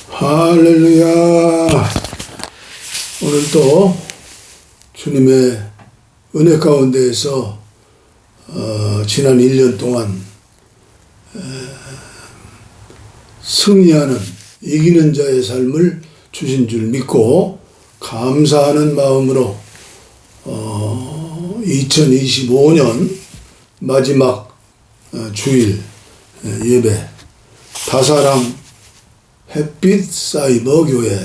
할렐루야. 오늘도 주님의 은혜 가운데에서 지난 1년 동안 승리하는 이기는 자의 삶을 주신 줄 믿고 감사하는 마음으로 2025년 마지막 주일 예배 다사랑 햇빛 사이버 교회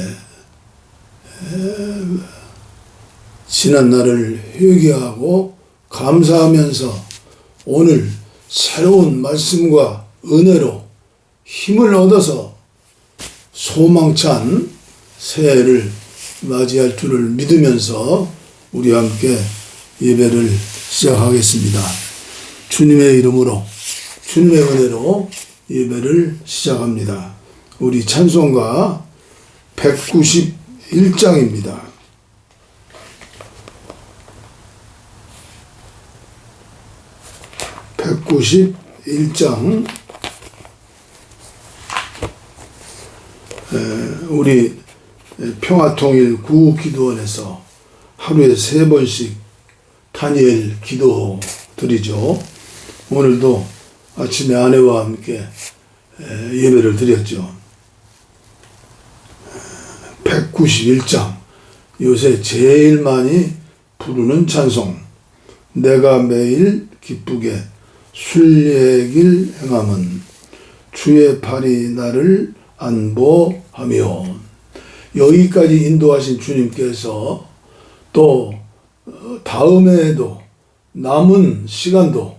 지난 날을 회개하고 감사하면서 오늘 새로운 말씀과 은혜로 힘을 얻어서 소망찬 새해를 맞이할 줄을 믿으면서 우리 함께 예배를 시작하겠습니다. 주님의 이름으로 주님의 은혜로 예배를 시작합니다. 우리 찬송가 191장입니다. 191장 우리 평화통일 구기도원에서 하루에 3번씩 다니엘 기도 드리죠. 오늘도 아침에 아내와 함께 예배를 드렸죠. 191장 요새 제일 많이 부르는 찬송. 내가 매일 기쁘게 순례길 행함은 주의 팔이 나를 안보하며. 여기까지 인도하신 주님께서 또 다음에도 남은 시간도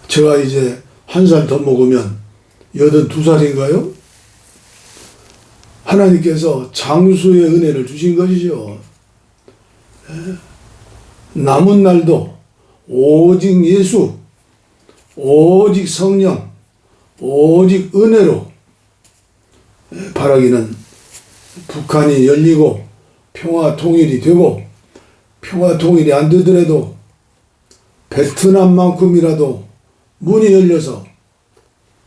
제가 이제 1살 더 먹으면 82살인가요? 하나님께서 장수의 은혜를 주신 것이죠. 남은 날도 오직 예수, 오직 성령, 오직 은혜로 바라기는 북한이 열리고 평화 통일이 되고, 평화 통일이 안 되더라도 베트남만큼이라도 문이 열려서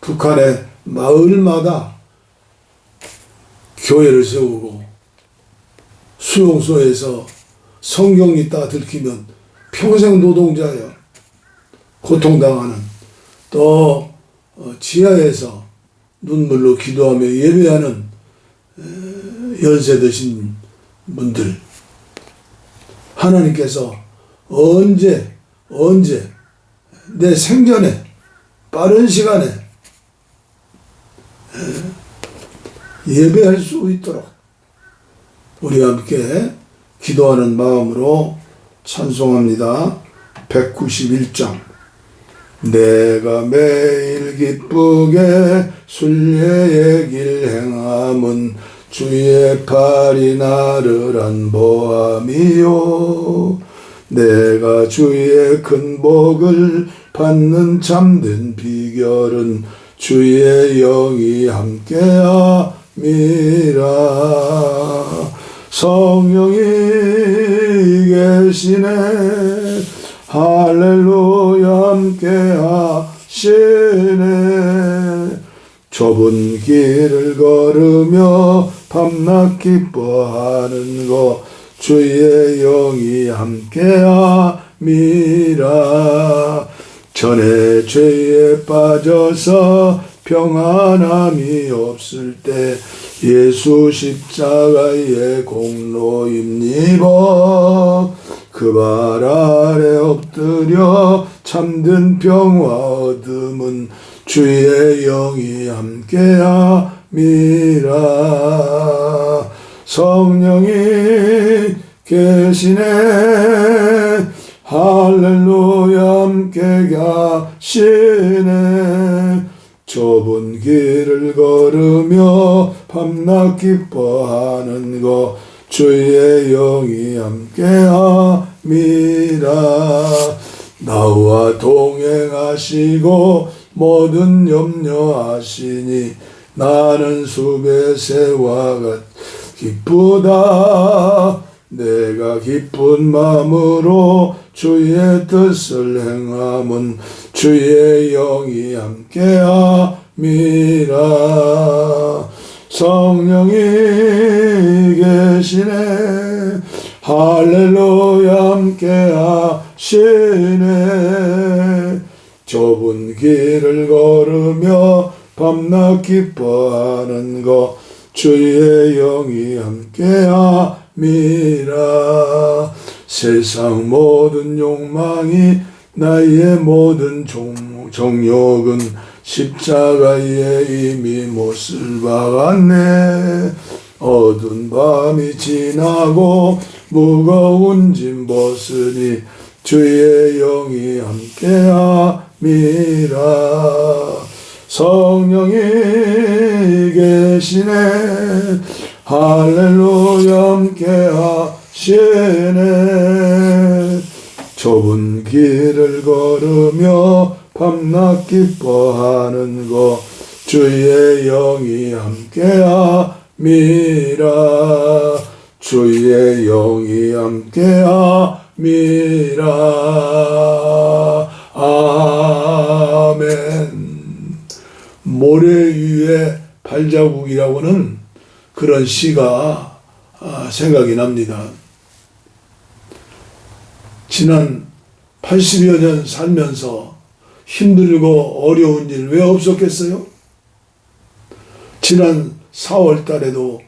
북한의 마을마다 교회를 세우고 수용소에서 성경 읽다 들키면 평생 노동자예요. 고통당하는, 또 지하에서 눈물로 기도하며 예배하는 연세 드신 분들, 하나님께서 언제 내 생전에 빠른 시간에 예배할 수 있도록 우리 함께 기도하는 마음으로 찬송합니다. 191장. 내가 매일 기쁘게 순례의 길 행함은 주의 팔이 나를 안보함이요. 내가 주의 큰 복을 받는 참된 비결은 주의 영이 함께함이라. 성령이 계시네. 할렐루야. 함께 하시네. 좁은 길을 걸으며 밤낮 기뻐하는 것 주의 영이 함께 함이라. 전에 죄에 빠져서 평안함이 없을 때 예수 십자가의 공로 힘입어 그 발 아래 엎드려 참된 평화 얻음은 주의 영이 함께함이라. 성령이 계시네. 할렐루야. 함께 가시네. 좁은 길을 걸으며 밤낮 기뻐하는 것 주의 영이 함께함이라. 나와 동행하시고 모든 염려하시니 나는 숲의 새와 같 기쁘다. 내가 기쁜 마음으로 주의 뜻을 행함은 주의 영이 함께함이라. 성령이 계시네. 할렐루야 함께 하시네. 좁은 길을 걸으며 밤낮 기뻐하는 것 주의 영이 함께함이라. 세상 모든 욕망이 나의 모든 정욕은 십자가에 이미 못을 박았네. 어두운 밤이 지나고 무거운 짐 벗으니 주의 영이 함께함이라. 성령이 계시네. 할렐루야 함께 하시네. 좁은 길을 걸으며 밤낮 기뻐하는 것 주의 영이 함께함이라. 주의 영이 함께함이라. 아멘. 모래 위에 발자국이라고는 그런 시가 생각이 납니다. 지난 80여 년 살면서 힘들고 어려운 일 왜 없었겠어요? 지난 4월 달에도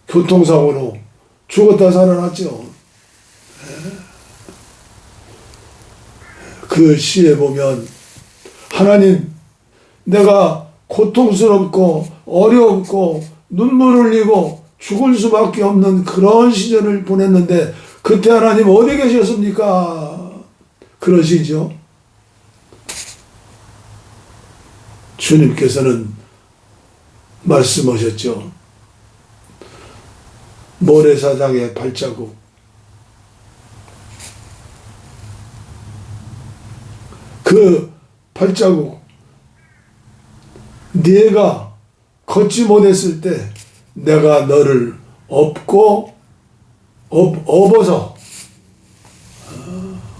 교통사고로 죽었다 살아났죠. 그 시에 보면 하나님, 내가 고통스럽고 어렵고 눈물 흘리고 죽을 수밖에 없는 그런 시절을 보냈는데 그때 하나님 어디 계셨습니까? 그러시죠. 주님께서는 말씀하셨죠. 모래사장의 발자국, 그 발자국 네가 걷지 못했을 때 내가 너를 업어서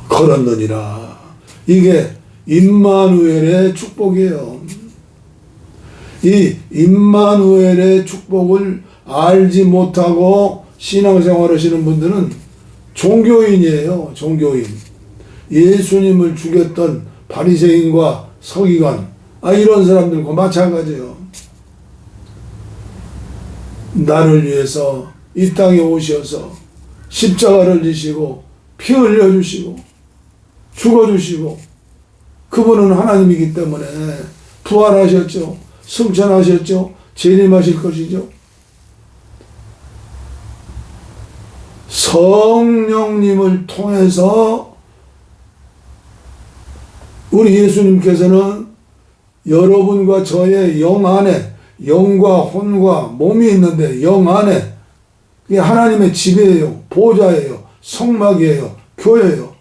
걸었느니라. 이게 임마누엘의 축복이에요. 이 임마누엘의 축복을 알지 못하고 신앙생활 하시는 분들은 종교인이에요. 종교인. 예수님을 죽였던 바리새인과 서기관, 이런 사람들과 마찬가지예요. 나를 위해서 이 땅에 오셔서 십자가를 지시고 피 흘려주시고 죽어주시고, 그분은 하나님이기 때문에 부활하셨죠. 승천하셨죠. 재림하실 것이죠. 성령님을 통해서 우리 예수님께서는 여러분과 저의 영 안에, 영과 혼과 몸이 있는데 영 안에, 그게 하나님의 집이에요. 보좌예요. 성막이에요. 교회예요.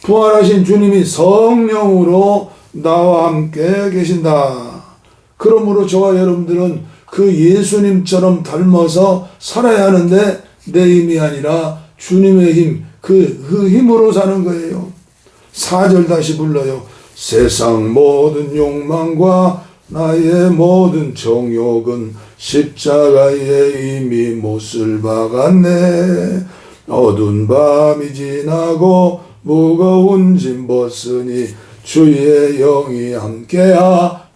부활하신 주님이 성령으로 나와 함께 계신다. 그러므로 저와 여러분들은 그 예수님처럼 닮아서 살아야 하는데 내 힘이 아니라 주님의 힘, 그 힘으로 사는 거예요. 4절 다시 불러요. 세상 모든 욕망과 나의 모든 정욕은 십자가에 이미 못을 박았네. 어두운 밤이 지나고 무거운 짐 벗으니 주의 영이 함께함이라.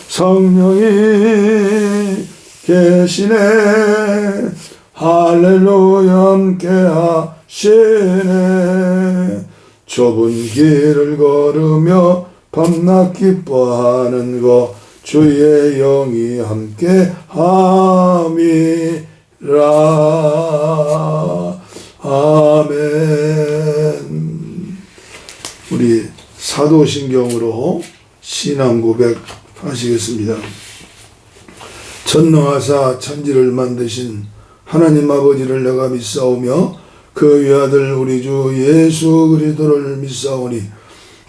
성령이 계시네. 할렐루야 함께 하시네. 좁은 길을 걸으며 밤낮 기뻐하는 것 주의 영이 함께 함이라. 아멘. 우리 사도신경으로 신앙 고백 하시겠습니다. 전능하사 천지를 만드신 하나님 아버지를 내가 믿사오며 그 위아들 우리 주 예수 그리스도를 믿사오니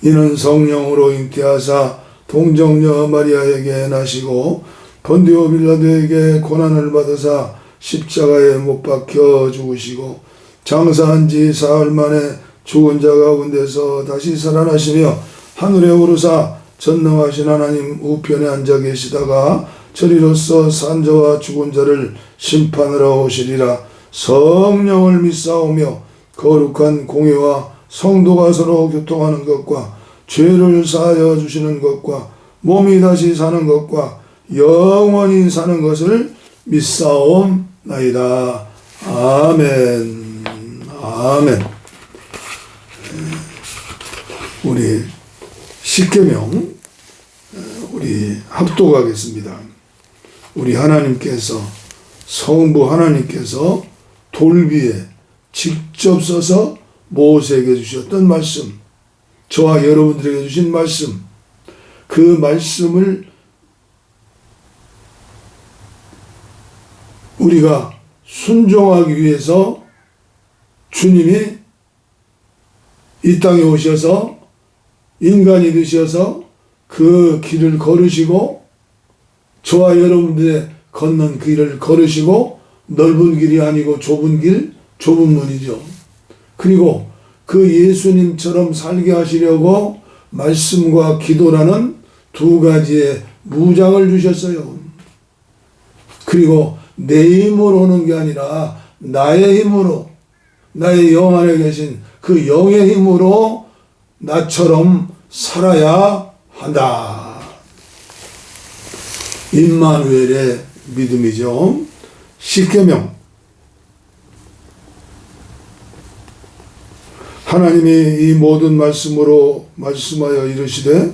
이는 성령으로 잉태하사 동정녀 마리아에게 나시고 본디오 빌라도에게 고난을 받으사 십자가에 못 박혀 죽으시고 장사한 지 사흘 만에 죽은 자 가운데서 다시 살아나시며 하늘에 오르사 전능하신 하나님 우편에 앉아 계시다가 저리로서 산자와 죽은 자를 심판하러 오시리라. 성령을 믿사오며 거룩한 공회와 성도가 서로 교통하는 것과 죄를 사하여 주시는 것과 몸이 다시 사는 것과 영원히 사는 것을 믿사옵나이다. 아멘. 아멘. 우리 십계명 우리 합독하겠습니다. 우리 하나님께서, 성부 하나님께서 돌비에 직접 써서 모세에게 주셨던 말씀, 저와 여러분들에게 주신 말씀, 그 말씀을 우리가 순종하기 위해서 주님이 이 땅에 오셔서 인간이 되셔서 그 길을 걸으시고, 저와 여러분들의 걷는 그 길을 걸으시고, 넓은 길이 아니고 좁은 길, 좁은 문이죠. 그리고 그 예수님처럼 살게 하시려고 말씀과 기도라는 두 가지의 무장을 주셨어요. 그리고 내 힘으로 오는 게 아니라 나의 힘으로, 나의 영 안에 계신 그 영의 힘으로 나처럼 살아야 한다. 임마누엘의 믿음이죠. 십계명. 하나님이 이 모든 말씀으로 말씀하여 이르시되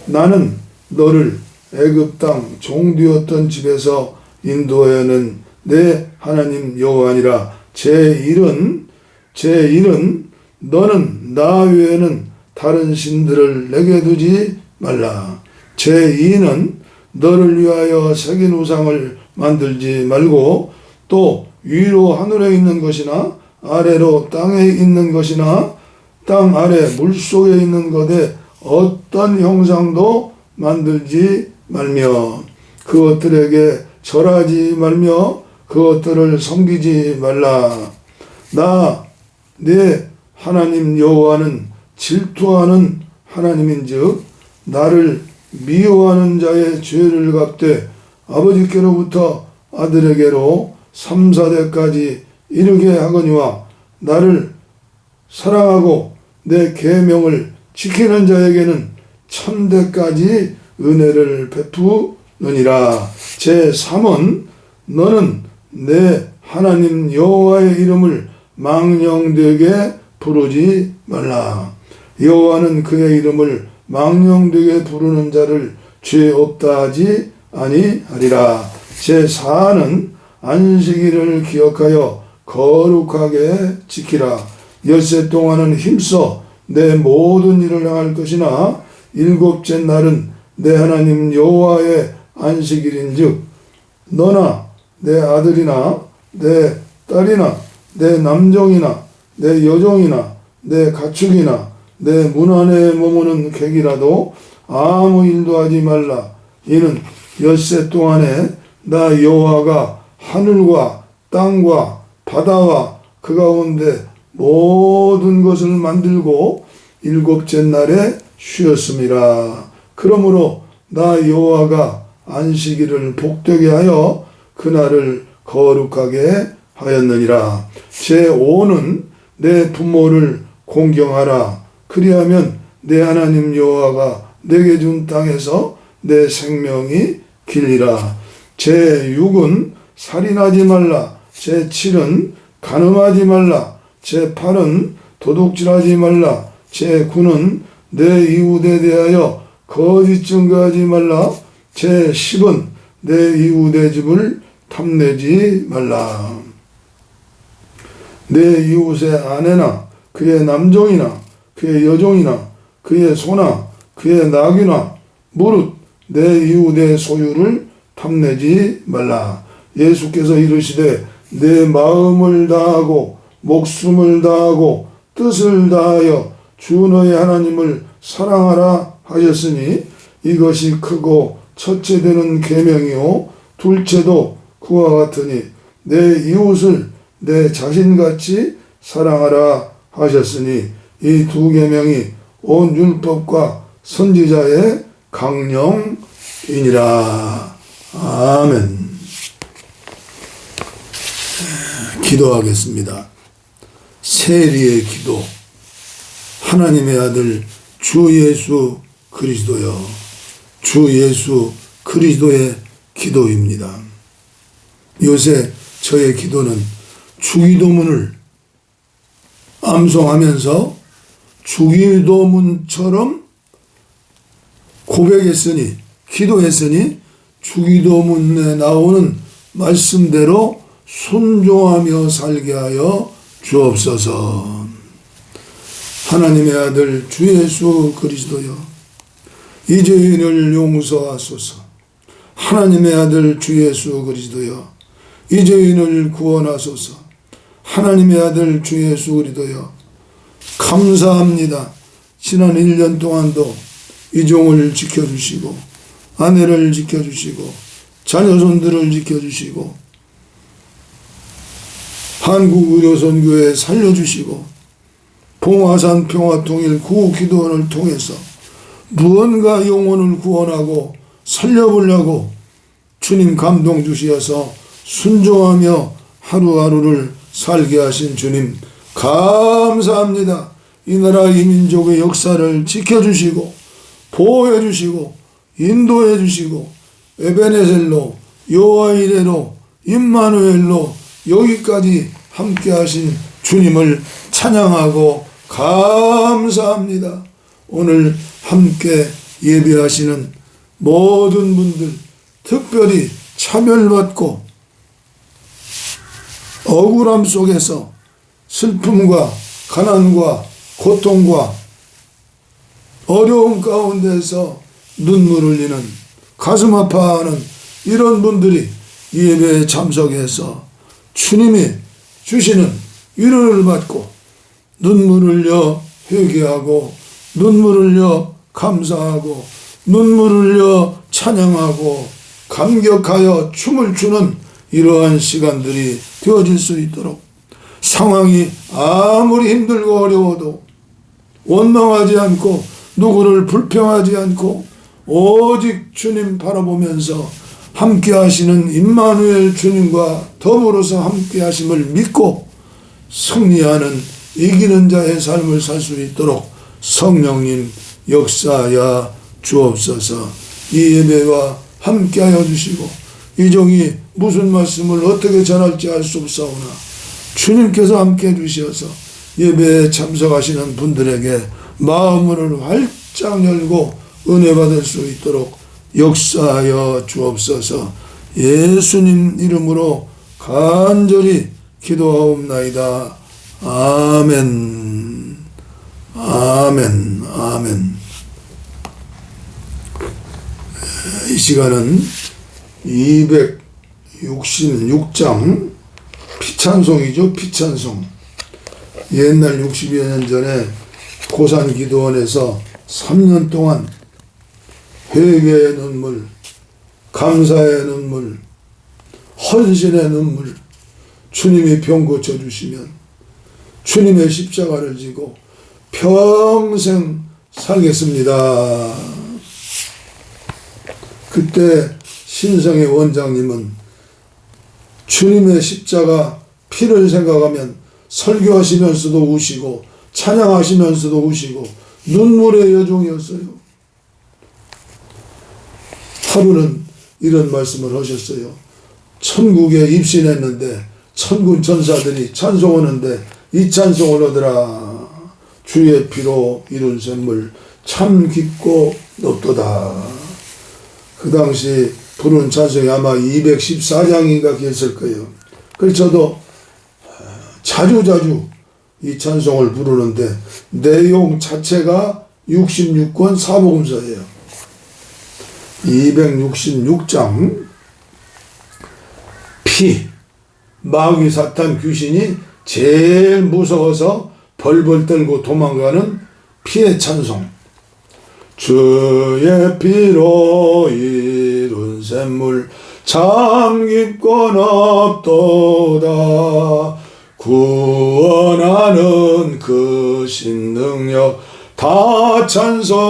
나는 너를 애굽 땅 종되었던 집에서 인도하여는 내 하나님 여호와니라. 제1은 너는 나 외에는 다른 신들을 내게 두지 말라. 제2는 너를 위하여 새긴 우상을 만들지 말고 또 위로 하늘에 있는 것이나 아래로 땅에 있는 것이나 땅 아래 물속에 있는 것에 어떤 형상도 만들지 말며 그것들에게 절하지 말며 그것들을 섬기지 말라. 나 내 하나님 여호와는 질투하는 하나님인즉 나를 미워하는 자의 죄를 갚되 아버지께로부터 아들에게로 3, 4대까지 이르게 하거니와 나를 사랑하고 내 계명을 지키는 자에게는 1000대까지 은혜를 베푸느니라. 제3은 너는 내 하나님 여호와의 이름을 망령되게 부르지 말라. 여호와는 그의 이름을 망령되게 부르는 자를 죄 없다 하지 아니하리라. 제4는 안식일을 기억하여 거룩하게 지키라. 엿새 동안은 힘써 내 모든 일을 행할 것이나 일곱째 날은 내 하나님 여호와의 안식일인즉 너나 내 아들이나 내 딸이나 내 남종이나 내 여종이나 내 가축이나 내 문 안에 머무는 객이라도 아무 일도 하지 말라. 이는 엿새 동안에 나 여호와가 하늘과 땅과 바다와 그 가운데 모든 것을 만들고 일곱째 날에 쉬었음이라. 그러므로 나 여호와가 안식일을 복되게 하여 그날을 거룩하게 하였느니라. 제5는 내 부모를 공경하라. 그리하면 내 하나님 여호와가 내게 준 땅에서 내 생명이 길리라. 제6은 살인하지 말라. 제7은 간음하지 말라. 제8은 도둑질하지 말라. 제9는 내 이웃에 대하여 거짓 증거하지 말라. 제10은 내 이웃의 집을 탐내지 말라. 내 이웃의 아내나 그의 남종이나 그의 여종이나 그의 소나 그의 낙이나 무릇 내 이웃의 소유를 탐내지 말라. 예수께서 이르시되 내 마음을 다하고 목숨을 다하고 뜻을 다하여 주 너의 하나님을 사랑하라 하셨으니 이것이 크고 첫째 되는 계명이요 둘째도 그와 같으니 내 이웃을 내 자신같이 사랑하라 하셨으니 이 두 계명이 온 율법과 선지자의 강령이니라. 아멘. 기도하겠습니다. 세리의 기도. 하나님의 아들 주 예수 그리스도여, 주 예수 그리스도의 기도입니다. 요새 저의 기도는 주기도문을 암송하면서 주기도문처럼 고백했으니, 기도했으니 주기도문에 나오는 말씀대로 순종하며 살게 하여 주옵소서. 하나님의 아들 주 예수 그리스도여, 이 죄인을 용서하소서. 하나님의 아들 주 예수 그리스도여, 이 죄인을 구원하소서. 하나님의 아들 주 예수 그리스도여, 감사합니다. 지난 1년 동안도 이 종을 지켜주시고, 아내를 지켜주시고, 자녀손들을 지켜주시고, 한국의료선교회 살려주시고, 봉화산 평화통일 구기도원을 통해서 무언가 영혼을 구원하고 살려보려고 주님 감동 주시어서 순종하며 하루하루를 살게 하신 주님 감사합니다. 이 나라 이 민족의 역사를 지켜주시고 보호해 주시고 인도해 주시고 에베네셀로 여호와이레로 임마누엘로 여기까지 함께 하신 주님을 찬양하고 감사합니다. 오늘 함께 예배하시는 모든 분들, 특별히 차별받고 억울함 속에서 슬픔과 가난과 고통과 어려움 가운데서 눈물 흘리는, 가슴 아파하는 이런 분들이 이 예배에 참석해서 주님이 주시는 위로를 받고 눈물 흘려 회개하고 눈물 흘려 감사하고 눈물 흘려 찬양하고 감격하여 춤을 추는 이러한 시간들이 되어질 수 있도록, 상황이 아무리 힘들고 어려워도 원망하지 않고 누구를 불평하지 않고 오직 주님 바라보면서 함께 하시는 임마누엘 주님과 더불어서 함께 하심을 믿고 승리하는 이기는 자의 삶을 살 수 있도록 성령님 역사하여 주옵소서. 이 예배와 함께하여 주시고 이 종이 무슨 말씀을 어떻게 전할지 알 수 없사오나 주님께서 함께해 주셔서 예배에 참석하시는 분들에게 마음을 활짝 열고 은혜 받을 수 있도록 역사하여 주옵소서. 예수님 이름으로 간절히 기도하옵나이다. 아멘. 아멘. 아멘. 이 시간은 266장 피찬송이죠. 피찬송. 옛날 60여 년 전에 고산기도원에서 3년 동안 회개의 눈물, 감사의 눈물, 헌신의 눈물, 주님이 병 고쳐주시면 주님의 십자가를 지고 평생 살겠습니다. 그때 신성의 원장님은 주님의 십자가 피를 생각하면 설교하시면서도 우시고 찬양하시면서도 우시고 눈물의 여종이었어요. 하루는 이런 말씀을 하셨어요. 천국에 입신했는데 천군 천사들이 찬송하는데 이 찬송을 하더라. 주의 피로 이룬 샘물 참 깊고 높도다. 그 당시 부른 찬송이 아마 214장인가 했을 거예요. 그래서 저도 자주 이 찬송을 부르는데 내용 자체가 66권 사복음서예요. 266장 피, 마귀 사탄 귀신이 제일 무서워서 벌벌 떨고 도망가는 피의 찬송. 주의 피로 이룬 샘물 참 깊고 높도다. 구원하는 그 신능력 다 찬송할지라.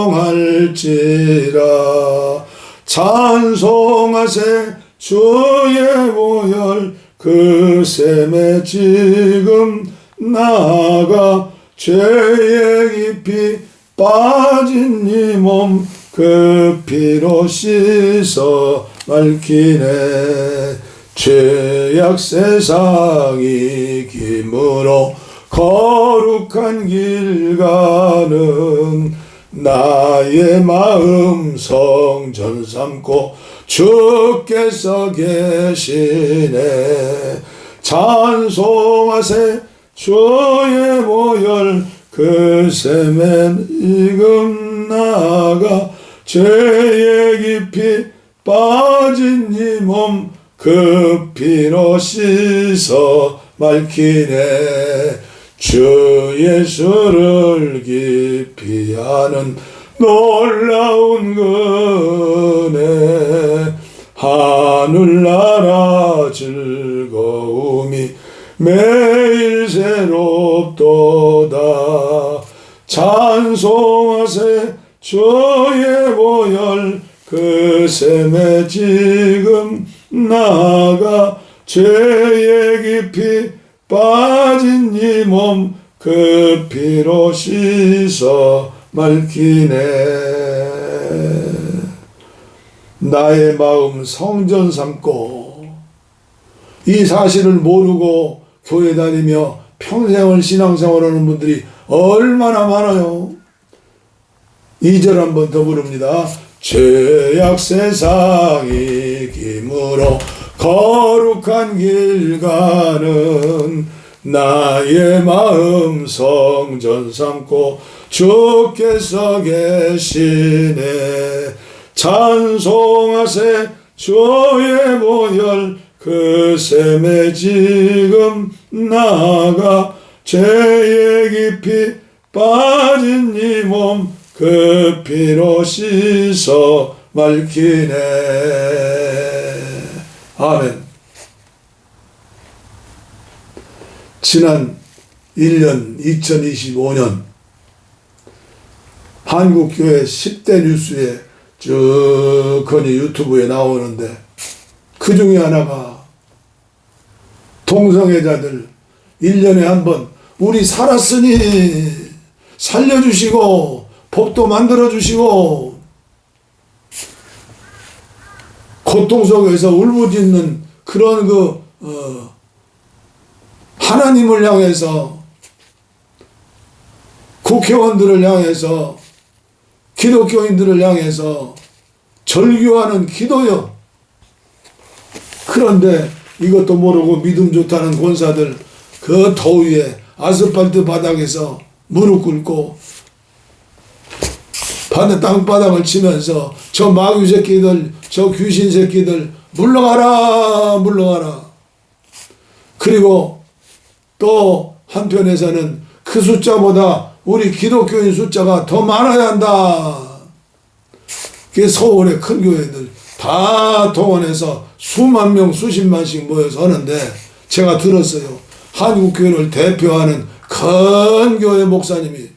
찬송하세 주의 보혈 그 샘에 지금 나아가 죄에 깊이 빠진 이 몸 그 피로 씻어 맑히네. 죄악 세상이 기므로 거룩한 길 가는 나의 마음 성전 삼고 주께서 계시네. 찬송하세 주의 보혈 그 샘에 지금 나아가 죄에 깊이 빠진 이 몸 그 피로 씻어 맑히네. 주 예수를 깊이 아는 놀라운 은혜 하늘나라 즐거움이 매일 새롭도다. 찬송하세 주의 보혈 그 샘에 지금 나아가 죄에 깊이 빠진 이 몸 그 피로 씻어 맑히네. 나의 마음 성전 삼고, 이 사실을 모르고 교회 다니며 평생을 신앙생활하는 분들이 얼마나 많아요. 2절 한번 더 부릅니다. 죄악 세상이 기므로 거룩한 길 가는 나의 마음 성전 삼고 주께서 계시네. 찬송하세 주의 보혈 그 샘에 지금 나아가 죄에 깊이 빠진 이 몸 그 피로 씻어 맑히네. 아멘. 지난 1년 2025년 한국교회 10대 뉴스에 쭉 유튜브에 나오는데, 그 중에 하나가 동성애자들 1년에 한 번 우리 살았으니 살려주시고 법도 만들어주시고, 고통 속에서 울부짖는 그런 하나님을 향해서, 국회의원들을 향해서, 기독교인들을 향해서 절규하는 기도요. 그런데 이것도 모르고 믿음 좋다는 권사들 그 더위에 아스팔트 바닥에서 무릎 꿇고 땅바닥을 치면서 저 마귀 새끼들, 저 귀신 새끼들 물러가라 물러가라. 그리고 또 한편에서는 그 숫자보다 우리 기독교인 숫자가 더 많아야 한다. 그 서울의 큰 교회들 다 동원해서 수만 명 수십만씩 모여서 하는데, 제가 들었어요. 한국교회를 대표하는 큰 교회 목사님이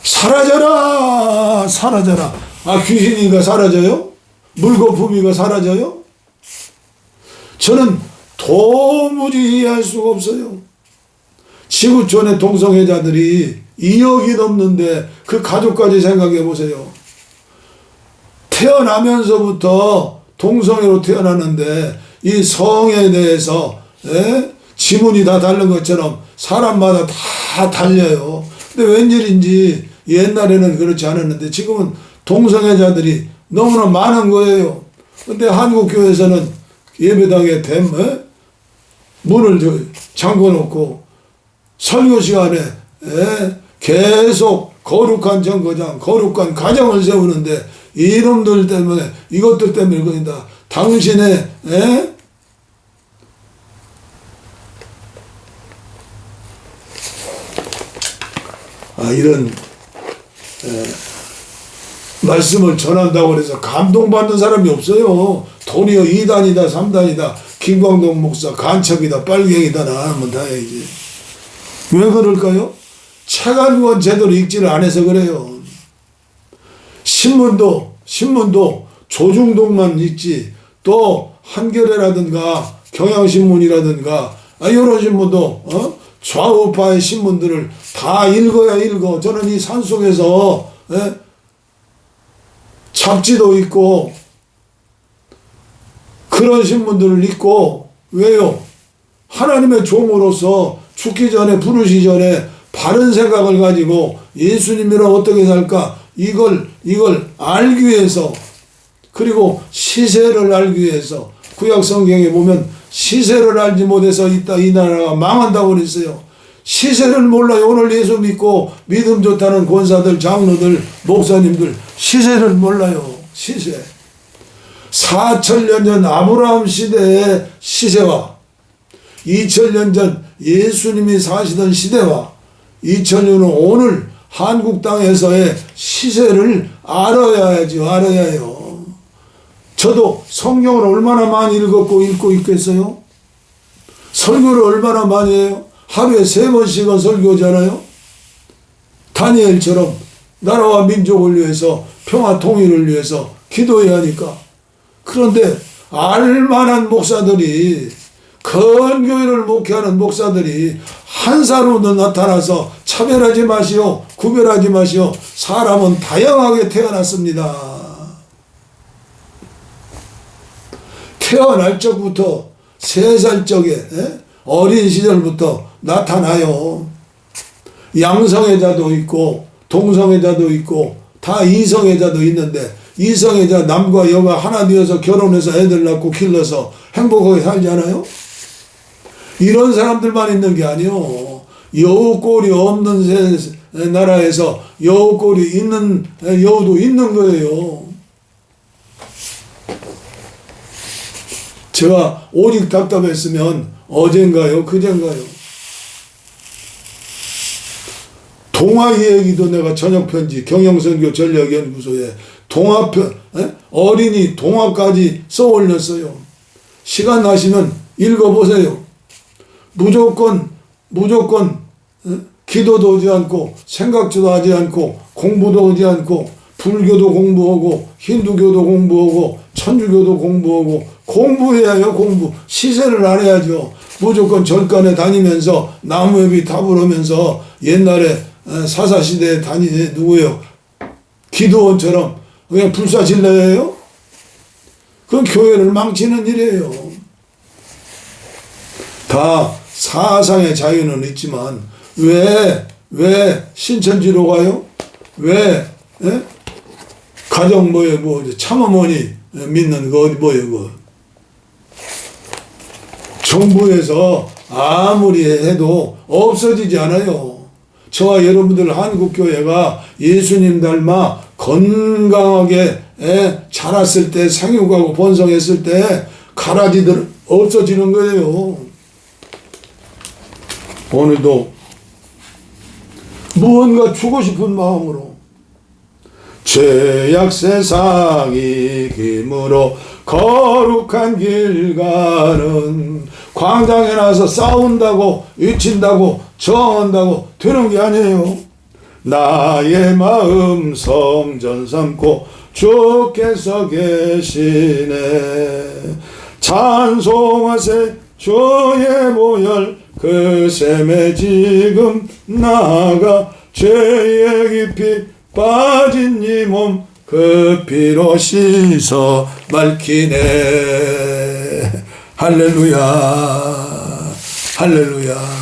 사라져라 사라져라. 아, 귀신이가 사라져요? 물거품이가 사라져요? 저는 도무지 이해할 수가 없어요. 지구촌의 동성애자들이 2억이 넘는데 그 가족까지 생각해 보세요. 태어나면서부터 동성애로 태어났는데 이 성에 대해서 지문이 다 다른 것처럼 사람마다 다 달려요. 근데 웬일인지 옛날에는 그렇지 않았는데 지금은 동성애자들이 너무나 많은 거예요. 근데 한국교회에서는 예배당에 문을 잠궈놓고 설교 시간에 계속 거룩한 정거장, 거룩한 가정을 세우는데, 이놈들 때문에, 이것들 때문에 그런다. 당신의 이런 말씀을 전한다고 해서 감동받는 사람이 없어요. 돈이요 2단이다 3단이다 김광동 목사 간첩이다 빨갱이다 나하면 다 해야지. 왜 그럴까요? 책 한 권 제대로 읽지를 안 해서 그래요. 신문도 조중동만 읽지, 또 한겨레라든가 경향신문이라든가 이런 신문도 좌우파의 신문들을 다 읽어야 읽어. 저는 이 산속에서 잡지도 있고 그런 신문들을 읽고, 왜요? 하나님의 종으로서 죽기 전에 부르시기 전에 바른 생각을 가지고 예수님이랑 어떻게 살까 이걸 알기 위해서, 그리고 시세를 알기 위해서, 구약 성경에 보면 시세를 알지 못해서 이 나라가 망한다고 그랬어요. 시세를 몰라요. 오늘 예수 믿고 믿음 좋다는 권사들, 장로들, 목사님들 시세를 몰라요. 시세. 4,000년 전 아브라함 시대의 시세와 2,000년 전 예수님이 사시던 시대와 2,000년 후 오늘 한국 땅에서의 시세를 알아야 해요. 저도 성경을 얼마나 많이 읽고 있겠어요? 설교를 얼마나 많이 해요? 하루에 3번씩은 설교잖아요. 다니엘처럼 나라와 민족을 위해서, 평화 통일을 위해서 기도해야 하니까. 그런데 알만한 목사들이, 건교회를 목회하는 목사들이 한사로도 나타나서 차별하지 마시오, 구별하지 마시오. 사람은 다양하게 태어났습니다. 태어날 적부터 3살 적에 어린 시절부터 나타나요. 양성애자도 있고 동성애자도 있고 다 이성애자도 있는데, 이성애자 남과 여가 하나 되어서 결혼해서 애들 낳고 길러서 행복하게 살지 않아요? 이런 사람들만 있는 게 아니요. 여우꼴이 없는 나라에서 여우꼴이 있는 여우도 있는 거예요. 제가 오직 답답했으면 어젠가요 그젠가요 동화 이야기도 내가 저녁편지 경영선교 전략연구소에 동화편 어린이 동화까지 써올렸어요. 시간 나시면 읽어보세요. 무조건 기도도 하지 않고 생각도 하지 않고 공부도 하지 않고 불교도 공부하고 힌두교도 공부하고 천주교도 공부하고 공부해야 해요. 공부. 시세를 알아야죠. 무조건 절간에 다니면서 나무협이 탑을 하면서 옛날에 사사시대에 누구예요? 기도원처럼 그냥 불사질러예요? 그건 교회를 망치는 일이에요. 다 사상의 자유는 있지만 왜 신천지로 가요? 왜 가정 참어머니 믿는 거 어디 그거 정부에서 아무리 해도 없어지지 않아요. 저와 여러분들 한국교회가 예수님 닮아 건강하게 자랐을 때, 생육하고 번성했을 때 가라지들 없어지는 거예요. 오늘도 무언가 주고 싶은 마음으로 죄악 세상이 힘으로 거룩한 길 가는, 광장에 나서 싸운다고 외친다고 저항한다고 되는 게 아니에요. 나의 마음 성전 삼고 주께서 계시네. 찬송하세 주의 보혈 그 샘에 지금 나아가 죄의 깊이 빠진 이 몸 그 피로 씻어 밝히네. 할렐루야 할렐루야.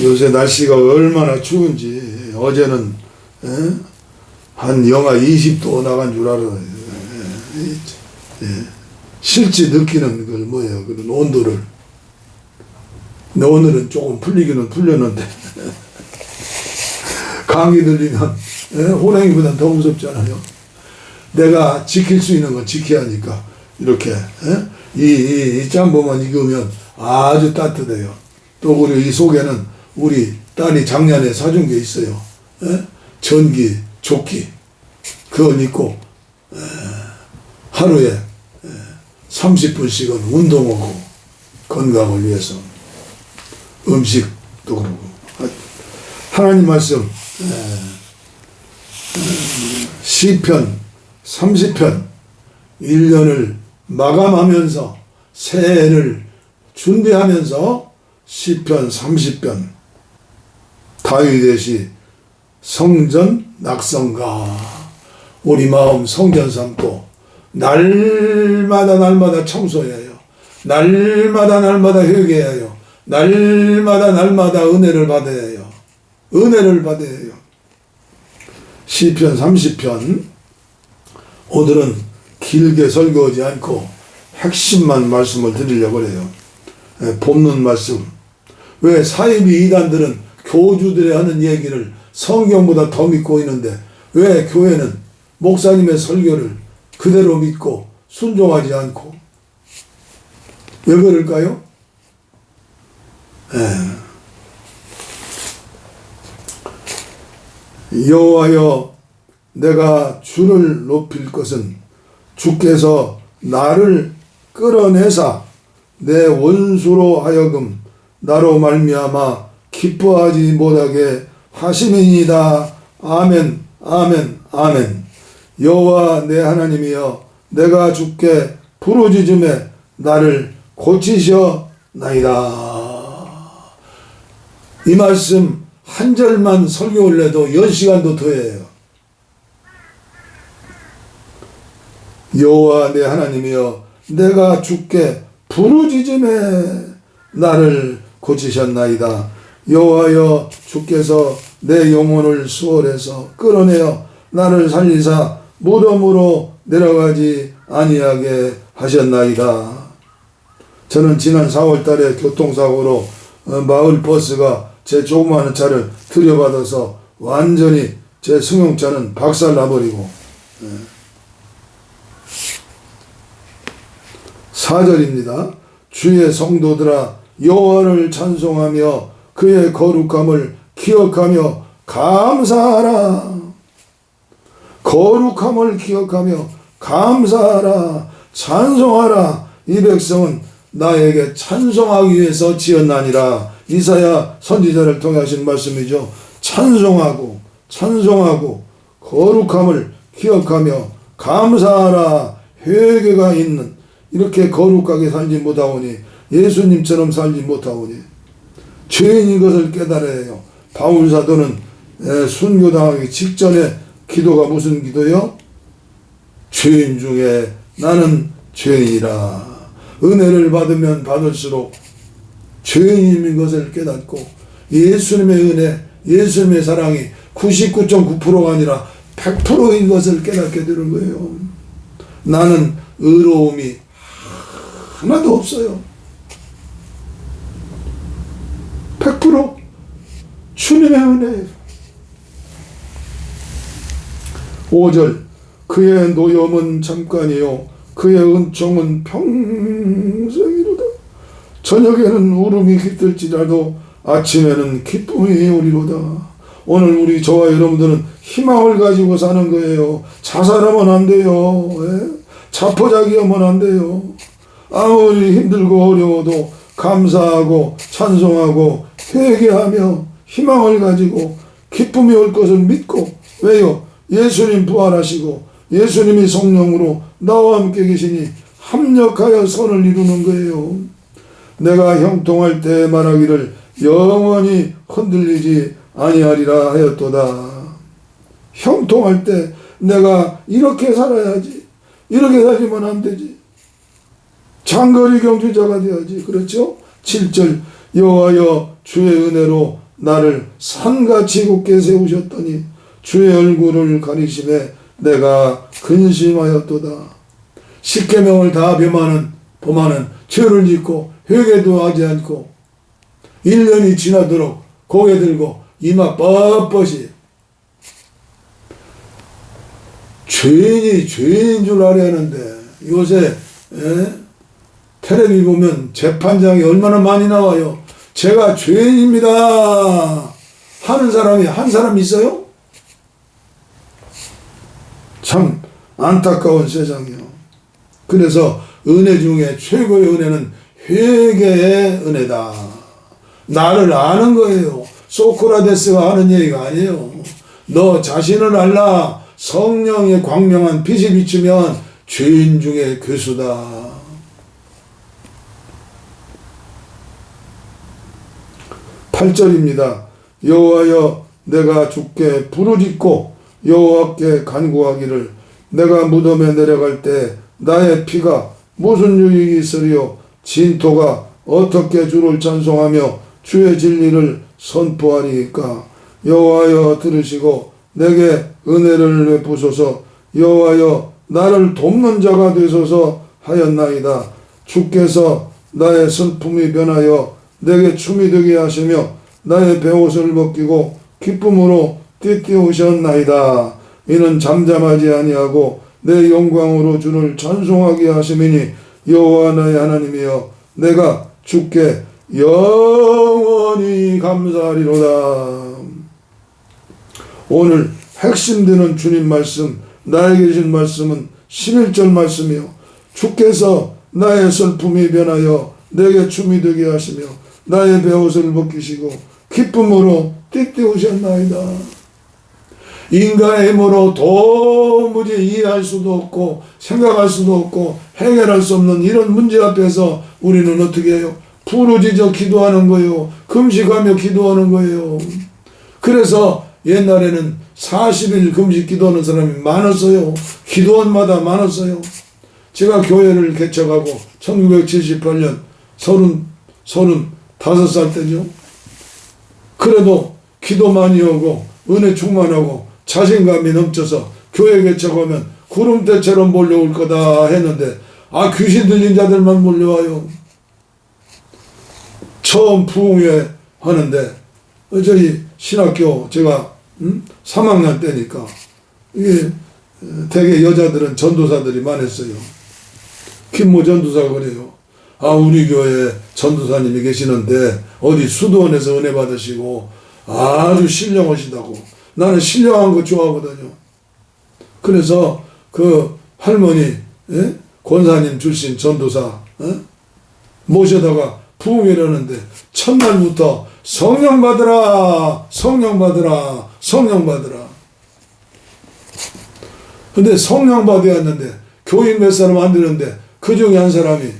요새 날씨가 얼마나 추운지, 어제는 한 영하 20도 나간 줄 알아요. 실제 느끼는 걸 뭐예요, 그런 온도를. 근데 오늘은 조금 풀리기는 풀렸는데 감기 들리면 호랑이보다 더 무섭잖아요. 내가 지킬 수 있는 건 지켜야 하니까 이렇게 이 짬뽕만 익으면 아주 따뜻해요. 또 그리고 이 속에는 우리 딸이 작년에 사준 게 있어요. 전기, 조끼 그건 있고 하루에 30분씩은 운동하고 건강을 위해서 음식도 그러고 하나님 말씀 시편 30편 1년을 마감하면서 새해를 준비하면서 시편 30편 다윗의 성전 낙성가 우리 마음 성전 삼고 날마다 청소해야 해요. 날마다 회개해야 해요. 날마다 은혜를 받아야 해요. 은혜를 받아야 해요. 시편 30편 오늘은 길게 설교하지 않고 핵심만 말씀을 드리려고 해요. 본문 말씀. 왜 사이비 이단들은 교주들이 하는 얘기를 성경보다 더 믿고 있는데 왜 교회는 목사님의 설교를 그대로 믿고 순종하지 않고 왜 그럴까요? 여호와여 내가 주를 높일 것은 주께서 나를 끌어내사 내 원수로 하여금 나로 말미암아 기뻐하지 못하게 하심이니이다. 아멘 아멘 아멘. 여호와 내 하나님이여 내가 주께 부르짖음에 나를 고치셔나이다. 이 말씀 한 절만 설교를 해도 10시간도 더 해요. 여호와 내 하나님이여 내가 주께 부르짖음에 나를 고치셨나이다. 여호와여 주께서 내 영혼을 수월해서 끌어내어 나를 살리사 무덤으로 내려가지 아니하게 하셨나이다. 저는 지난 4월 달에 교통사고로 마을 버스가 제 조그마한 차를 들여받아서 완전히 제 승용차는 박살나버리고 4절입니다. 주의 성도들아 여호와를 찬송하며 그의 거룩함을 기억하며 감사하라. 거룩함을 기억하며 감사하라. 찬송하라. 이 백성은 나에게 찬송하기 위해서 지었나니라. 이사야 선지자를 통해 하신 말씀이죠. 찬송하고 거룩함을 기억하며 감사하라. 회개가 있는 이렇게 거룩하게 살지 못하오니 예수님처럼 살지 못하오니 죄인인 것을 깨달아야 해요. 바울 사도는 순교당하기 직전에 기도가 무슨 기도요? 죄인 중에 나는 죄인이라. 은혜를 받으면 받을수록 죄인인 것을 깨닫고 예수님의 은혜, 예수님의 사랑이 99.9%가 아니라 100%인 것을 깨닫게 되는 거예요. 나는 의로움이 하나도 없어요. 100% 주님의 은혜. 5절 그의 노염은 잠깐이요 그의 은총은 평생이로다. 저녁에는 울음이 깃들지라도 아침에는 기쁨이 오리로다. 오늘 우리 저와 여러분들은 희망을 가지고 사는 거예요. 자살하면 안 돼요. 자포자기하면 안 돼요. 아무리 힘들고 어려워도 감사하고 찬송하고 회개하며 희망을 가지고 기쁨이 올 것을 믿고. 왜요? 예수님 부활하시고 예수님이 성령으로 나와 함께 계시니 합력하여 선을 이루는 거예요. 내가 형통할 때 말하기를 영원히 흔들리지 아니하리라 하였도다. 형통할 때 내가 이렇게 살아야지. 이렇게 살지면 안 되지. 장거리 경주자가 되어야지. 그렇죠? 7절 여호와여 주의 은혜로 나를 산같이 굳게 세우셨더니 주의 얼굴을 가리심에 내가 근심하였도다. 십계명을 다 범하는 죄를 짓고 회개도 하지 않고 1년이 지나도록 고개 들고 이마 뻣뻣이 죄인이 죄인인 줄 알아야 하는데 요새 텔레비 보면 재판장이 얼마나 많이 나와요. 제가 죄인입니다 하는 사람이 한 사람 있어요? 참 안타까운 세상이요. 그래서 은혜 중에 최고의 은혜는 회개의 은혜다. 나를 아는 거예요. 소크라테스가 하는 얘기가 아니에요. 너 자신을 알라. 성령의 광명한 빛이 비추면 죄인 중에 괴수다. 8절입니다. 여호와여 내가 주께 부르짖고 여호와께 간구하기를 내가 무덤에 내려갈 때 나의 피가 무슨 유익이 있으리요 진토가 어떻게 주를 찬송하며 주의 진리를 선포하리이까. 여호와여 들으시고 내게 은혜를 베푸소서. 여호와여 나를 돕는 자가 되소서 하였나이다. 주께서 나의 슬픔이 변하여 내게 춤이 되게 하시며 나의 베옷을 벗기고 기쁨으로 띠띠우셨나이다. 이는 잠잠하지 아니하고 내 영광으로 주를 찬송하게 하심이니 여호와 나의 하나님이여 내가 주께 영원히 감사하리로다. 오늘 핵심되는 주님 말씀, 나에게 주신 말씀은 11절 말씀이요. 주께서 나의 슬픔이 변하여 내게 춤이 되게 하시며 나의 베옷을 벗기시고 기쁨으로 띠띠우셨나이다. 인간의 힘으로 도무지 이해할 수도 없고 생각할 수도 없고 해결할 수 없는 이런 문제 앞에서 우리는 어떻게 해요? 부르짖어 기도하는 거예요. 금식하며 기도하는 거예요. 그래서 옛날에는 40일 금식 기도하는 사람이 많았어요. 기도원마다 많았어요. 제가 교회를 개척하고 1978년 35살 때죠. 그래도 기도 많이 하고 은혜 충만하고 자신감이 넘쳐서 교회 개척하면 구름대처럼 몰려올 거다 했는데 귀신 들린 자들만 몰려와요. 처음 부흥회 하는데 저희 신학교 제가 3학년 때니까 이게 대개 여자들은 전도사들이 많았어요. 김모 전도사가 그래요. 우리 교회에 전도사님이 계시는데 어디 수도원에서 은혜 받으시고 아주 신령하시다고. 나는 신령한 거 좋아하거든요. 그래서 그 할머니 권사님 출신 전도사 모셔다가 부흥회를 하는데 첫날부터 성령 받으라 성령 받으라 성령 받으라. 근데 성령 받아야 했는데 교인 몇 사람 안 되는데 그 중에 한 사람이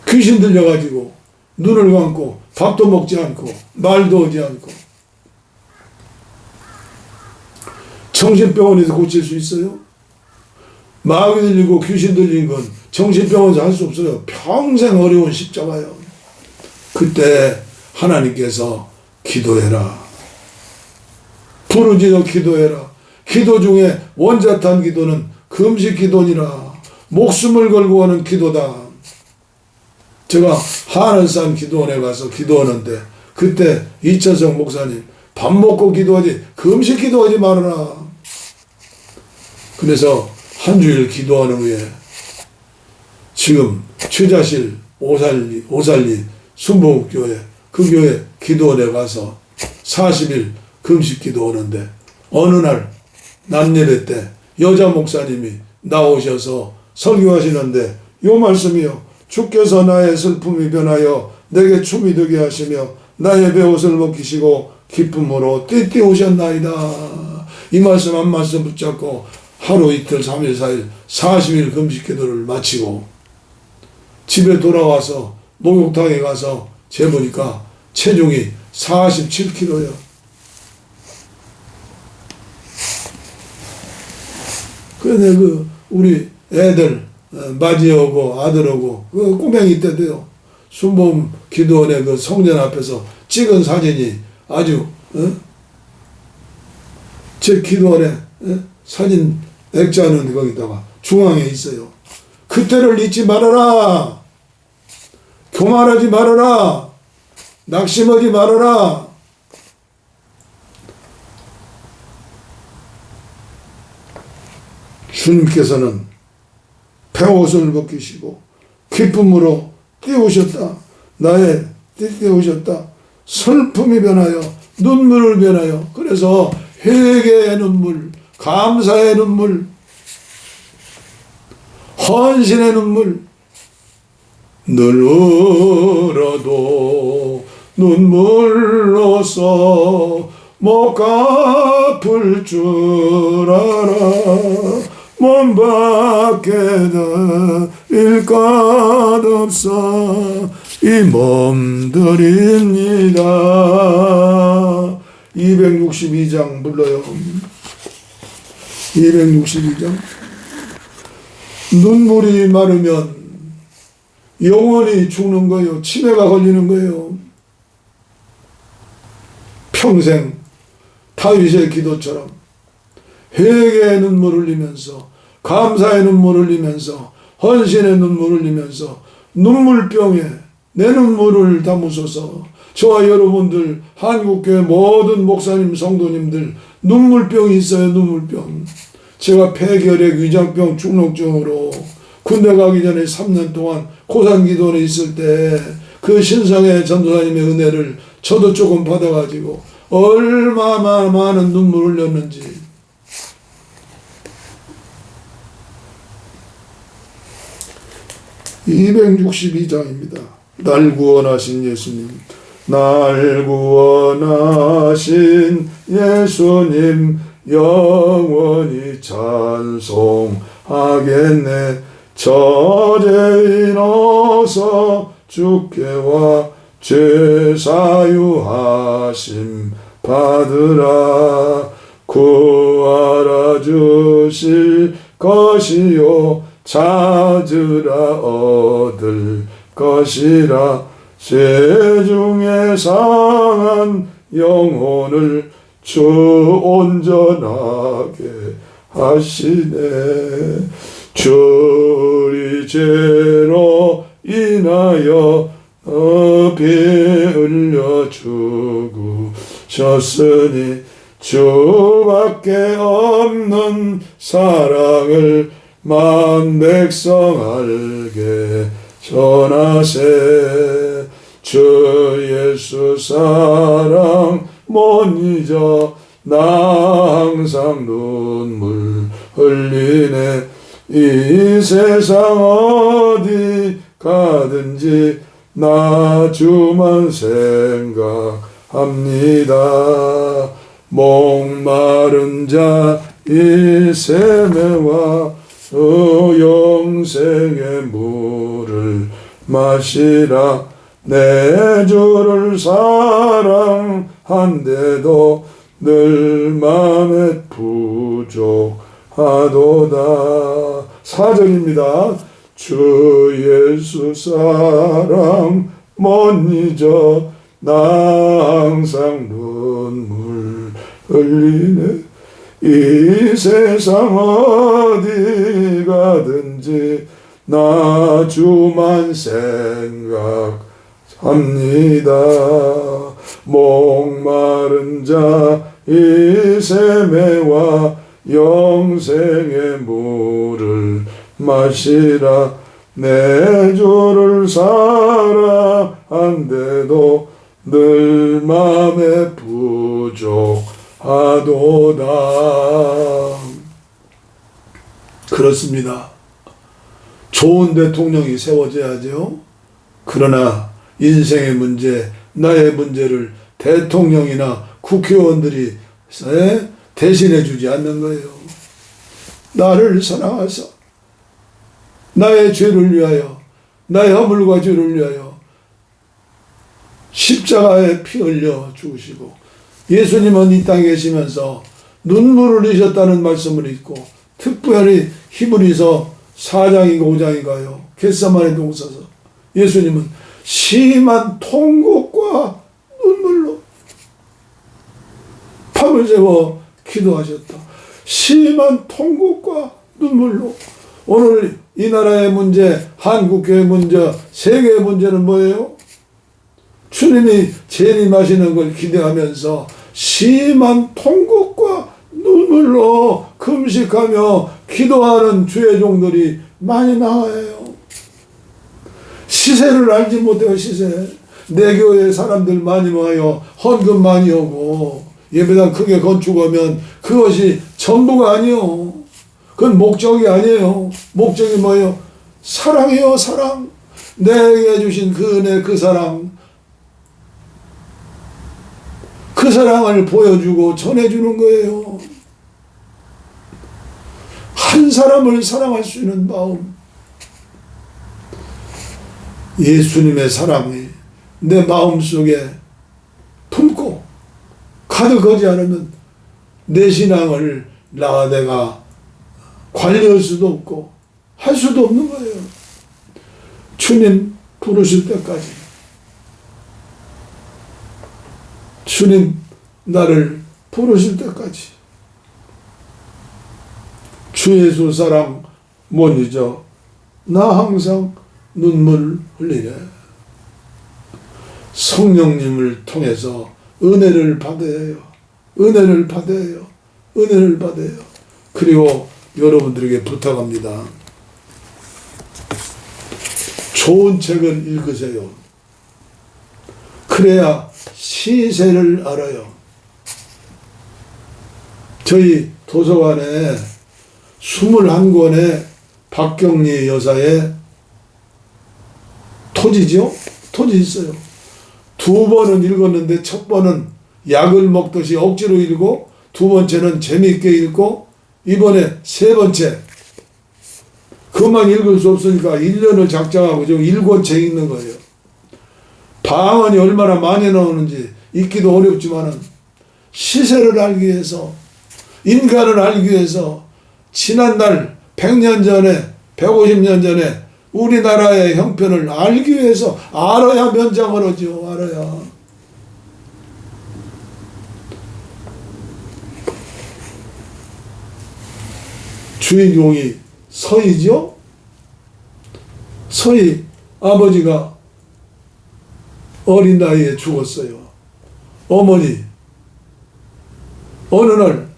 귀신 들려가지고 눈을 감고 밥도 먹지 않고 말도 하지 않고. 정신병원에서 고칠 수 있어요? 마귀 들리고 귀신 들린 건 정신병원에서 할 수 없어요. 평생 어려운 십자가요. 그때 하나님께서 기도해라. 부르짖어 기도해라. 기도 중에 원자탄 기도는 금식 기도니라. 목숨을 걸고 하는 기도다. 제가 하늘산 기도원에 가서 기도하는데 그때 이철성 목사님 밥 먹고 기도하지 금식 기도하지 말아라. 그래서 한 주일 기도한 후에 지금 최자실 오살리 순복교회 그 교회 기도원에 가서 40일 금식 기도하는데 어느 날 낮예배 때 여자 목사님이 나오셔서 설교하시는데 요 말씀이요. 주께서 나의 슬픔이 변하여 내게 춤이 되게 하시며 나의 베옷을 벗기시고 기쁨으로 띠띠우셨나이다. 이 말씀 한 말씀 붙잡고 하루 이틀 3일 4일 40일 금식 기도를 마치고 집에 돌아와서 목욕탕에 가서 재보니까 체중이 47kg예요. 그런데 우리 애들 맞이하고 아들하고 그 꼬맹이 때도요. 순복음 기도원의 그 성전 앞에서 찍은 사진이 아주 제 기도원에 사진 액자는 거기다가 중앙에 있어요. 그때를 잊지 말아라. 교만하지 말아라. 낙심하지 말아라. 주님께서는 베옷을 벗기시고 기쁨으로 띄우셨다. 나의 띄우셨다. 슬픔이 변하여 눈물을 변하여. 그래서 회개의 눈물, 감사의 눈물. 헌신의 눈물, 늘 울어도 눈물로써 못 갚을 줄 알아. 몸 밖에 드릴 것 없어 이 몸들입니다. 262장 불러요. 262장. 눈물이 마르면 영원히 죽는 거예요. 치매가 걸리는 거예요. 평생 다윗의 기도처럼 회개의 눈물을 흘리면서, 감사의 눈물을 흘리면서, 헌신의 눈물을 흘리면서 눈물병에 내 눈물을 담으소서. 저와 여러분들 한국교회 모든 목사님 성도님들 눈물병이 있어요. 눈물병. 제가 폐결핵, 위장병, 중농증으로 군대 가기 전에 3년 동안 고산기도원에 있을 때 그 신성의 전도사님의 은혜를 저도 조금 받아가지고 얼마나 많은 눈물을 흘렸는지. (262장입니다) 날 구원하신 예수님, 날 구원하신 예수님 영원히 찬송하겠네. 저죄인 어서 주께와 죄사유하심 받으라. 구하라 주실 것이요 찾으라 얻을 것이라. 죄 중에 상한 영혼을 주 온전하게 하시네. 주의 죄로 인하여 피 흘려 죽으셨으니 주밖에 없는 사랑을 만 백성 알게 전하세. 주 예수 사랑 못 잊어 나 항상 눈물 흘리네. 이 세상 어디 가든지 나 주만 생각합니다. 목마른 자 이 세매와 영생의 물을 마시라. 내 주를 사랑한데도 늘 맘에 부족하도다. 4절입니다. 주 예수 사랑 못 잊어 나 항상 눈물 흘리네. 이 세상 어디 가든지 나 주만 생각합니다. 목마른 자 이 세매와 영생의 물을 마시라. 내 주를 사랑한데도 늘 맘에 부족하도다. 그렇습니다. 좋은 대통령이 세워져야죠. 그러나 인생의 문제, 나의 문제를 대통령이나 국회의원들이 대신해 주지 않는 거예요. 나를 사랑하사 나의 죄를 위하여, 나의 허물과 죄를 위하여 십자가에 피 흘려 죽으시고, 예수님은 이 땅에 계시면서 눈물을 흘리셨다는 말씀을 읽고, 특별히 히브리서 4장인가 5장인가요? 겟세마네 동서서 예수님은 심한 통곡과 눈물로 밤을 새워 기도하셨다. 심한 통곡과 눈물로. 오늘 이 나라의 문제, 한국교회 문제, 세계의 문제는 뭐예요? 주님이 재림하시는 걸 기대하면서 심한 통곡과 눈물로 금식하며 기도하는 주의 종들이 많이 나와요. 시세를 알지 못해요. 시세. 내 교회 사람들 많이 와요. 헌금 많이 오고 예배당 크게 건축하면 그것이 전부가 아니요. 그건 목적이 아니에요. 목적이 뭐예요? 사랑이요, 사랑. 내게 주신 그 은혜, 그 사랑. 그 사랑을 보여주고 전해주는 거예요. 한 사람을 사랑할 수 있는 마음. 예수님의 사랑이 내 마음속에 품고 가득하지 않으면 내 신앙을 내가 관리할 수도 없고 할 수도 없는 거예요. 주님 부르실 때까지. 주님 나를 부르실 때까지. 주 예수 사랑 못 잊어. 나 항상 눈물 흘리네. 성령님을 통해서 은혜를 받아야 해요. 은혜를 받아야 해요. 은혜를 받아야 해요. 그리고 여러분들에게 부탁합니다. 좋은 책을 읽으세요. 그래야 시세를 알아요. 저희 도서관에 21권의 박경리 여사의 토지죠? 토지 있어요. 2번은 읽었는데 첫 번은 약을 먹듯이 억지로 읽고 2번째는 재미있게 읽고 이번에 3번째 그것만 읽을 수 없으니까 1년을 작정하고 지금 1권째 읽는 거예요. 방언이 얼마나 많이 나오는지 읽기도 어렵지만은 시세를 알기 위해서 인간을 알기 위해서 지난날 100년 전에 150년 전에 우리나라의 형편을 알기 위해서 알아야 면장을 하죠. 알아야. 주인공이 서희죠. 서희 아버지가 어린 나이에 죽었어요. 어머니 어느 날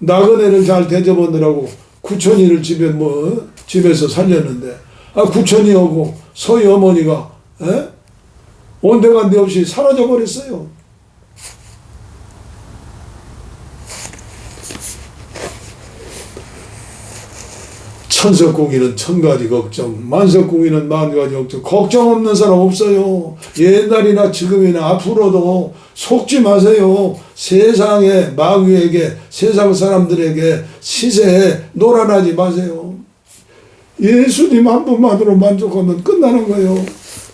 나그네를 잘 대접하느라고 구천이를 집에서 살렸는데 구천이 오고 서희 어머니가 온데간데 없이 사라져 버렸어요. 천석궁이는 1000가지 걱정, 만석궁이는 10,000가지 걱정. 걱정 없는 사람 없어요. 옛날이나 지금이나 앞으로도 속지 마세요. 세상의 마귀에게, 세상 사람들에게 시세에 놀아나지 마세요. 예수님 한 분만으로 만족하면 끝나는 거예요.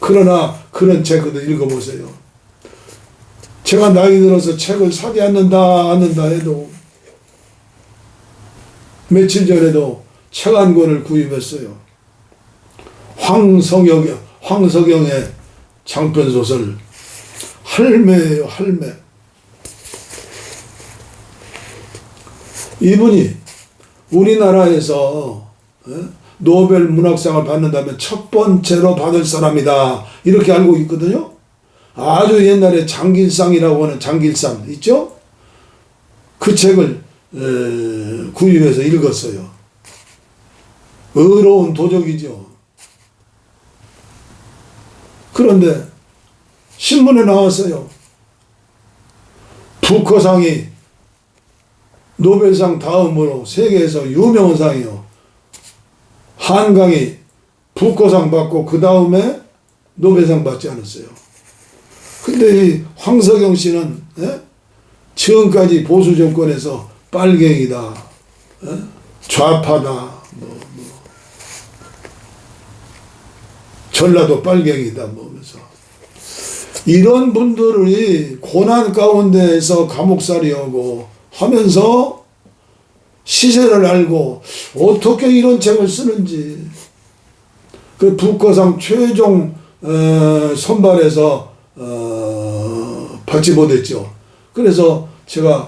그러나 그런 책을 읽어보세요. 제가 나이 들어서 책을 사지 않는다 해도 며칠 전에도 책 한 권을 구입했어요. 황석영의 장편소설 할매예요. 할매. 이분이 우리나라에서 노벨 문학상을 받는다면 첫 번째로 받을 사람이다 이렇게 알고 있거든요. 아주 옛날에 장길상이라고 하는 장길상 있죠? 그 책을 구입해서 읽었어요. 의로운 도적이죠. 그런데 신문에 나왔어요. 부커상이 노벨상 다음으로 세계에서 유명한 상이요. 한강이 부커상 받고 그 다음에 노벨상 받지 않았어요. 근데 이 황석영 씨는 지금까지 보수 정권에서 빨갱이다, 좌파다, 전라도 빨갱이다 하면서 이런 분들이 고난 가운데에서 감옥살이 하고 하면서 시세를 알고 어떻게 이런 책을 쓰는지 그 부커상 최종 선발에서 받지 못했죠. 그래서 제가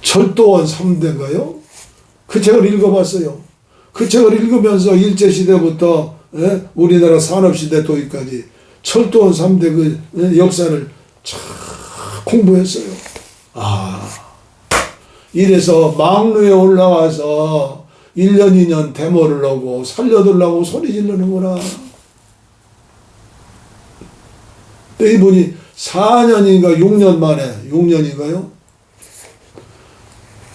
철도원 3대인가요? 그 책을 읽어봤어요. 그 책을 읽으면서 일제시대부터 우리나라 산업시대 도입까지 철도원 3대 그 역사를 참 공부했어요. 이래서 막루에 올라와서 1년 2년 데모를 하고 살려달라고 소리 지르는구나. 근데 이분이 4년인가 6년 만에 6년인가요?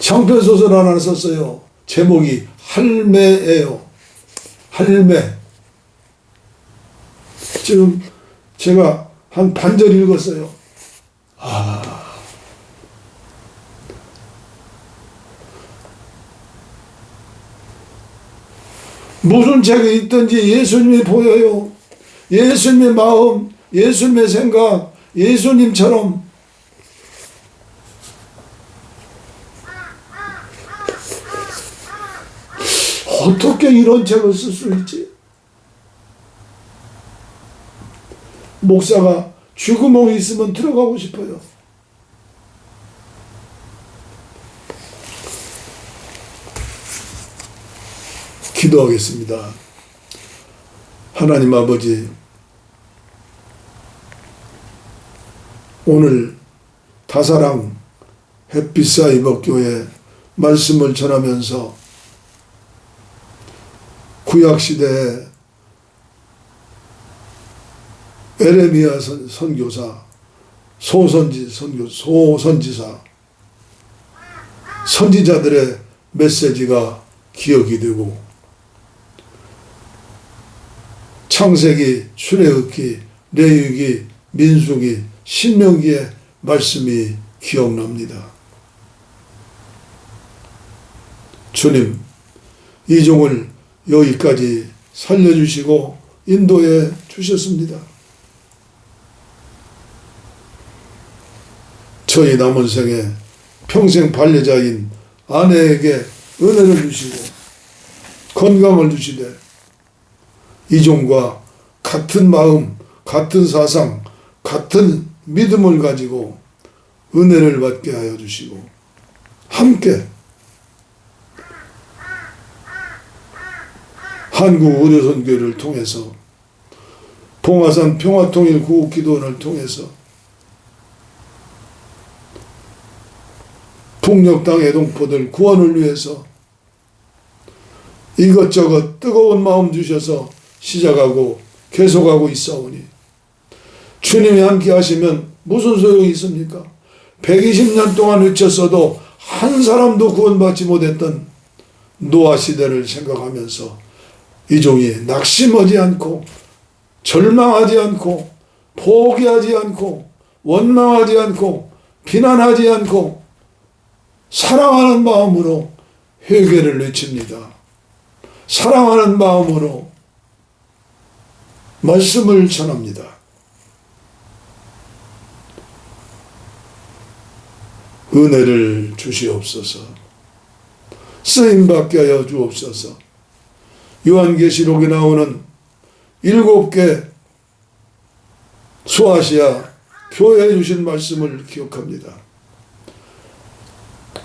장편소설 하나 썼어요. 제목이 할매예요. 할매. 지금 제가 한 반절 읽었어요. 무슨 책이 있든지 예수님이 보여요. 예수님의 마음, 예수님의 생각, 예수님처럼. 어떻게 이런 책을 쓸 수 있지? 목사가 쥐구멍이 있으면 들어가고 싶어요. 기도하겠습니다. 하나님 아버지, 오늘 다사랑 햇빛사이버교회 말씀을 전하면서 구약시대 에레미야 선교사, 소선지사, 선지자들의 메시지가 기억이 되고, 창세기, 출애굽기, 레위기, 민수기, 신명기의 말씀이 기억납니다. 주님, 이 종을 여기까지 살려주시고 인도해 주셨습니다. 저희 남은 생에 평생 반려자인 아내에게 은혜를 주시고 건강을 주시되 이 종과 같은 마음, 같은 사상, 같은 믿음을 가지고 은혜를 받게 하여 주시고 함께 한국의료선교회를 통해서 봉화산 평화통일 구호기도원을 통해서 북녘 애동포들 구원을 위해서 이것저것 뜨거운 마음 주셔서 시작하고 계속하고 있사오니 주님이 함께 하시면 무슨 소용이 있습니까? 120년 동안 외쳤어도 한 사람도 구원받지 못했던 노아 시대를 생각하면서 이 종이 낙심하지 않고 절망하지 않고 포기하지 않고 원망하지 않고 비난하지 않고 사랑하는 마음으로 회개를 외칩니다. 사랑하는 마음으로 말씀을 전합니다. 은혜를 주시옵소서. 쓰임받게 하여 주옵소서. 요한계시록에 나오는 7개 소아시아 교회에 주신 말씀을 기억합니다.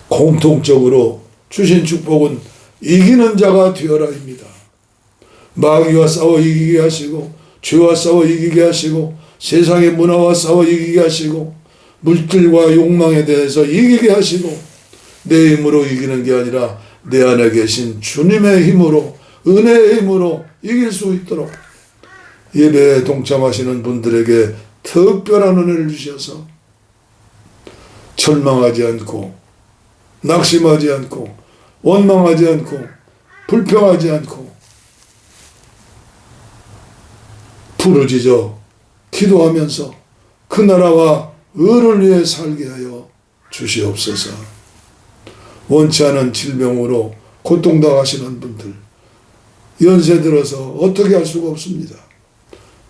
공통적으로 주신 축복은 이기는 자가 되어라입니다. 마귀와 싸워 이기게 하시고 죄와 싸워 이기게 하시고 세상의 문화와 싸워 이기게 하시고 물질과 욕망에 대해서 이기게 하시고 내 힘으로 이기는 게 아니라 내 안에 계신 주님의 힘으로 은혜의 힘으로 이길 수 있도록 예배에 동참하시는 분들에게 특별한 은혜를 주셔서 절망하지 않고 낙심하지 않고 원망하지 않고 불평하지 않고 부르짖어 기도하면서 그 나라와 의를 위해 살게 하여 주시옵소서. 원치 않은 질병으로 고통당하시는 분들 연세 들어서 어떻게 할 수가 없습니다.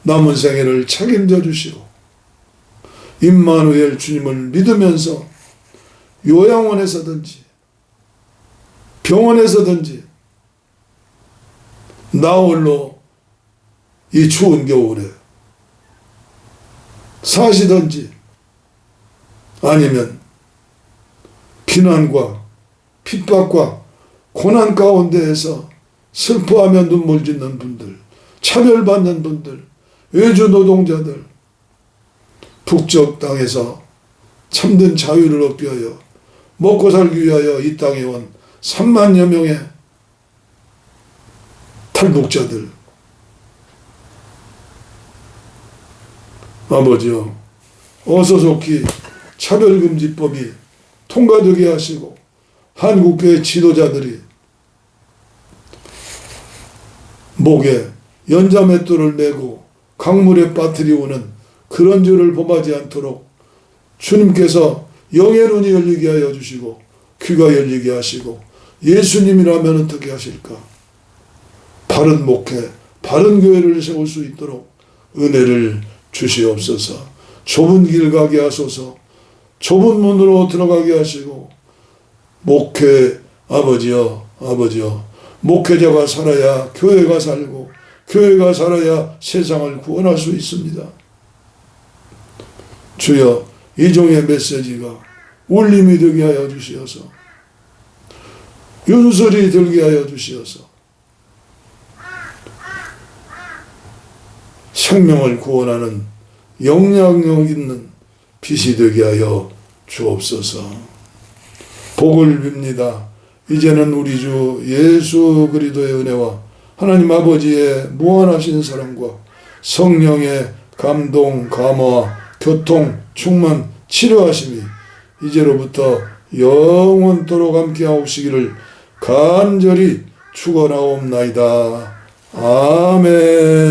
남은 생애를 책임져 주시고 임마누엘 주님을 믿으면서 요양원에서든지 병원에서든지 나홀로 이 추운 겨울에 사시든지 아니면 비난과 핍박과 고난 가운데에서 슬퍼하며 눈물 짓는 분들, 차별받는 분들, 외주 노동자들, 북쪽 땅에서 참된 자유를 얻기 위하여 먹고 살기 위하여 이 땅에 온 3만여 명의 탈북자들, 아버지여 어서 속히 차별금지법이 통과되게 하시고 한국교회 지도자들이 목에 연자맷돌을 메고 강물에 빠뜨리오는 그런 죄를 범하지 않도록 주님께서 영의 눈이 열리게 하여 주시고 귀가 열리게 하시고, 예수님이라면 어떻게 하실까? 바른 목회, 바른 교회를 세울 수 있도록 은혜를 주시옵소서. 좁은 길 가게 하소서. 좁은 문으로 들어가게 하시고, 목회 아버지여, 아버지여, 목회자가 살아야 교회가 살고, 교회가 살아야 세상을 구원할 수 있습니다. 주여, 이 종의 메시지가 울림이 되게 하여 주시어서, 윤설이 들게 하여 주시어서, 생명을 구원하는 영향력 있는 빛이 되게 하여 주옵소서. 복을 빕니다. 이제는 우리 주 예수 그리스도의 은혜와 하나님 아버지의 무한하신 사랑과 성령의 감동, 감화, 교통, 충만, 치료하심이 이제로부터 영원토록 함께하옵시기를 간절히 축원하옵나이다. 아멘.